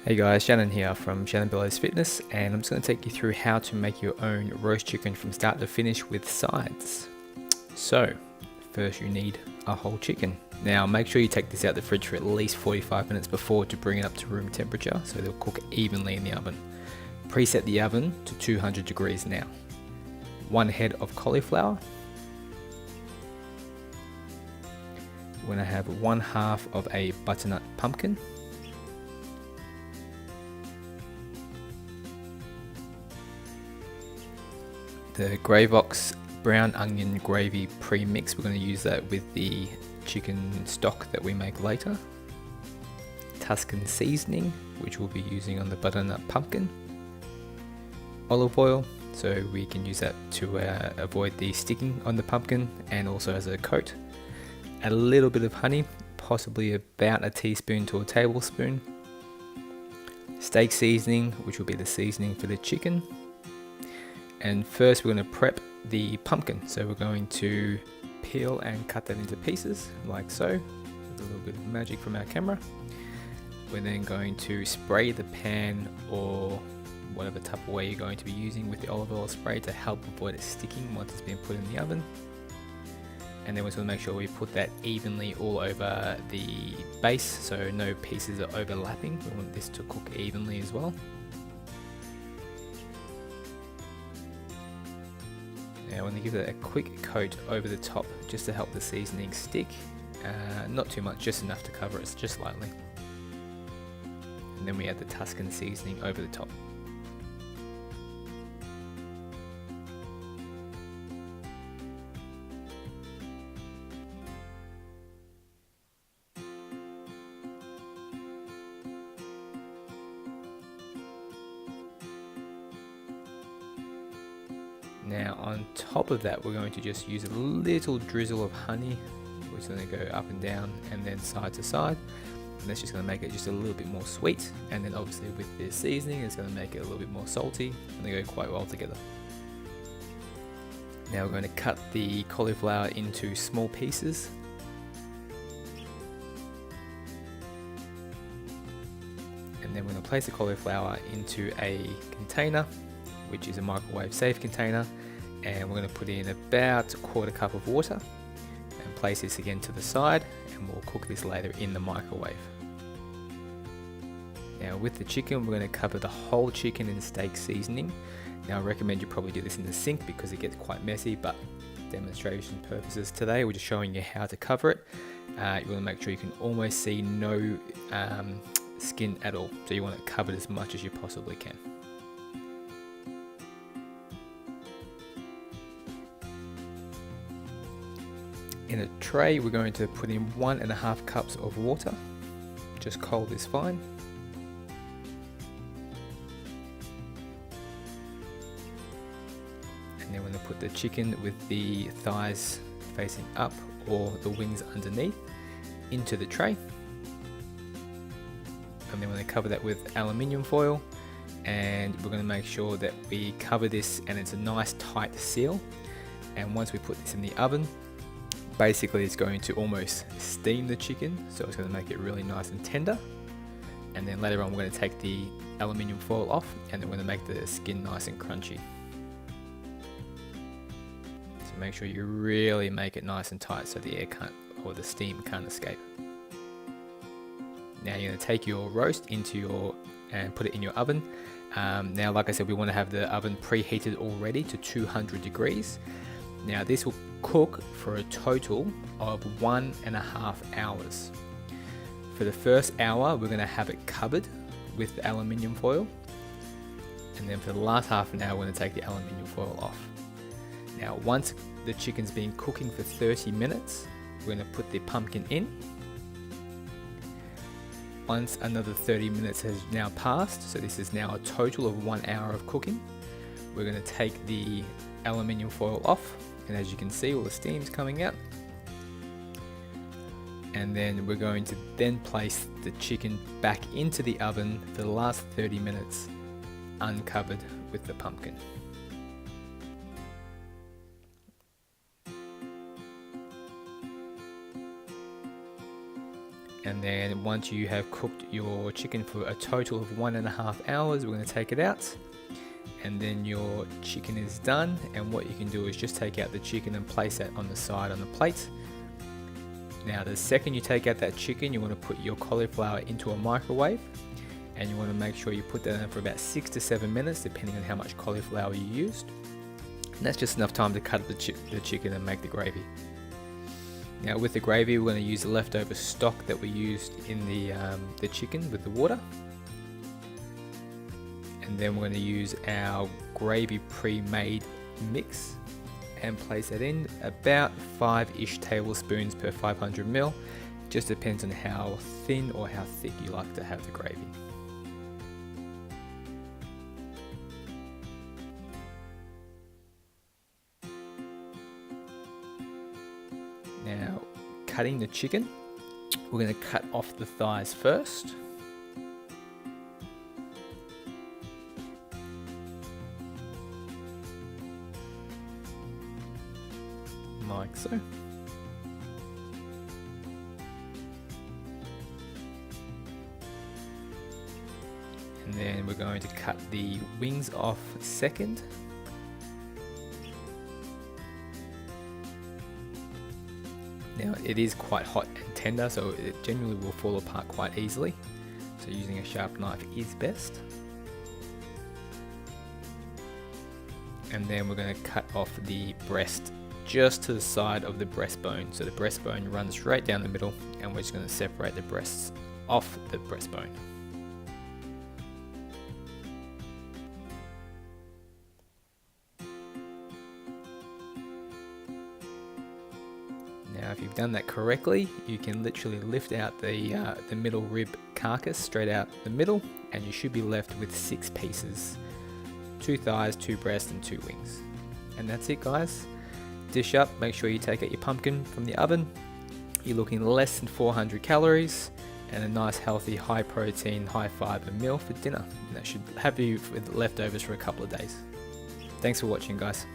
Hey guys, Shannon here from Shannon Bellows Fitness, and I'm just going to take you through how to make your own roast chicken from start to finish with sides. So, first you need a whole chicken. Now make sure you take this out the fridge for at least 45 minutes before to bring it up to room temperature so they'll cook evenly in the oven. Preset the oven to 200 degrees now. 1 head of cauliflower. We're going to have 1/2 of a butternut pumpkin. The Gravox brown onion gravy pre-mix, we're going to use that with the chicken stock that we make later. Tuscan seasoning, which we'll be using on the butternut pumpkin. Olive oil, so we can use that to avoid the sticking on the pumpkin and also as a coat. A little bit of honey, possibly about a teaspoon to a tablespoon. Steak seasoning, which will be the seasoning for the chicken. And first we're going to prep the pumpkin. So we're going to peel and cut that into pieces like so. With a little bit of magic from our camera. We're then going to spray the pan or whatever Tupperware you're going to be using with the olive oil spray to help avoid it sticking once it's been put in the oven. And then we're going to make sure we put that evenly all over the base so no pieces are overlapping. We want this to cook evenly as well. Now I'm going to give it a quick coat over the top just to help the seasoning stick. Not too much, just enough to cover it just slightly. And then we add the Tuscan seasoning over the top. Now on top of that we're going to just use a little drizzle of honey, which is going to go up and down and then side to side, and that's just going to make it just a little bit more sweet, and then obviously with the seasoning it's going to make it a little bit more salty, and they go quite well together. Now we're going to cut the cauliflower into small pieces. And then we're going to place the cauliflower into a container, which is a microwave safe container, and we're going to put in about 1/4 cup of water and place this again to the side, and we'll cook this later in the microwave. Now with the chicken we're going to cover the whole chicken in steak seasoning. Now I recommend you probably do this in the sink because it gets quite messy, but demonstration purposes today we're just showing you how to cover it. You want to make sure you can almost see no skin at all, so you want it covered as much as you possibly can. In a tray we're going to put in 1.5 cups of water, just cold is fine. And then we're going to put the chicken with the thighs facing up or the wings underneath into the tray. And then we're going to cover that with aluminium foil, and we're going to make sure that we cover this and it's a nice tight seal. And once we put this in the oven, basically it's going to almost steam the chicken, so it's going to make it really nice and tender. And then later on we're going to take the aluminium foil off, and then we're going to make the skin nice and crunchy. So make sure you really make it nice and tight so the air can't, or the steam can't escape. Now you're going to take your roast and put it in your oven. Now like I said, we want to have the oven preheated already to 200 degrees. Now this will cook for a total of 1.5 hours. For the first hour we're going to have it covered with the aluminium foil, and then for the last half an hour we're going to take the aluminium foil off. Now once the chicken's been cooking for 30 minutes we're going to put the pumpkin in. Once another 30 minutes has now passed, so this is now a total of 1 hour of cooking, we're going to take the aluminium foil off, and as you can see all the steam's coming out. And then we're going to then place the chicken back into the oven for the last 30 minutes uncovered with the pumpkin. And And then once you have cooked your chicken for a total of 1.5 hours, we're going to take it out. And then your chicken is done, and what you can do is just take out the chicken and place that on the side on the plate. Now the second you take out that chicken, you want to put your cauliflower into a microwave, and you want to make sure you put that in for about 6 to 7 minutes depending on how much cauliflower you used. And that's just enough time to cut up the chicken and make the gravy. Now with the gravy, we're going to use the leftover stock that we used in the chicken with the water. And then we're going to use our gravy pre-made mix and place it in about 5-ish tablespoons per 500 ml. Just depends on how thin or how thick you like to have the gravy. Now, cutting the chicken, we're going to cut off the thighs first. Like so. And then we're going to cut the wings off second. Now it is quite hot and tender, so it generally will fall apart quite easily. So using a sharp knife is best. And then we're going to cut off the breast just to the side of the breastbone. So the breastbone runs straight down the middle, and we're just going to separate the breasts off the breastbone. Now if you've done that correctly, you can literally lift out the middle rib carcass straight out the middle, and you should be left with 6 pieces. 2 thighs, 2 breasts and 2 wings. And that's it, guys. Dish up, make sure you take out your pumpkin from the oven. You're looking less than 400 calories and a nice healthy high protein, high fiber meal for dinner. And that should have you with leftovers for a couple of days. Thanks for watching, guys.